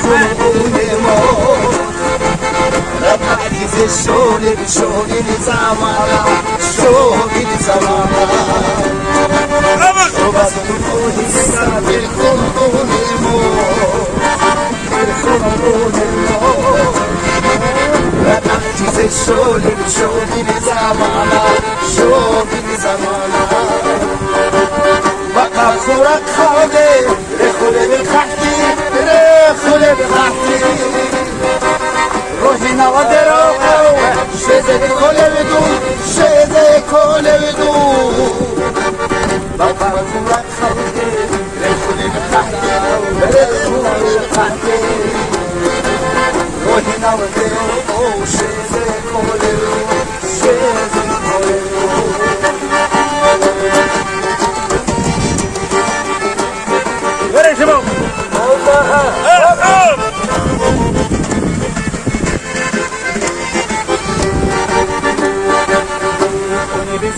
خونه ما رفعت شغل زمانه شغل زمانه صبح روحي سافر خونه ما خونه ما رفعت شغل زمانه شغل زمانه بقى خورك خاله رخوله بالخحتي رخوله بالخحتي روحي نوادرو شده كله بدو شده كله بدو بقى خورك خاله رخوله بالخحتي رخوله بالخحتي روحي نوادرو شده كله بدو شده كله بدو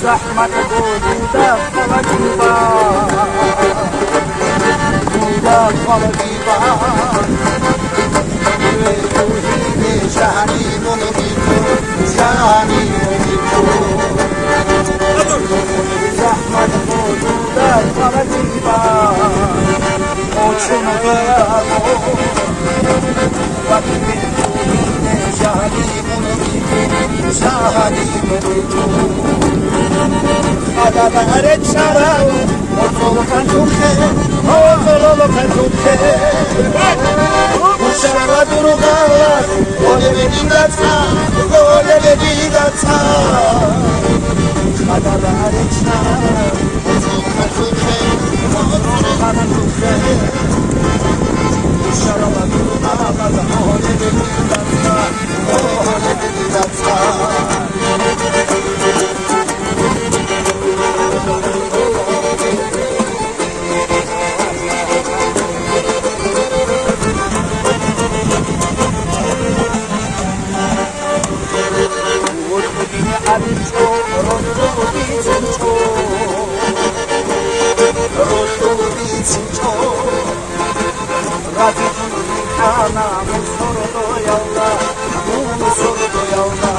زحمة بودا خلقيبا بودا خلقيبا توحيد جهني منبيتو جهني منبيتو زحمة بودا خلقيبا وچون بيامو وقت توحيد جهني منبيتو جهني منبيتو Adabare chara, otolo kantuke, otolo kantuke. Ushara durugala, ole bedidata, ole bedidata. Adabare chara, otolo kantuke, otolo kantuke. Ushara durugala, ole bedidata, ole bedidata. Ana, musoro do yaula, musoro do yaula.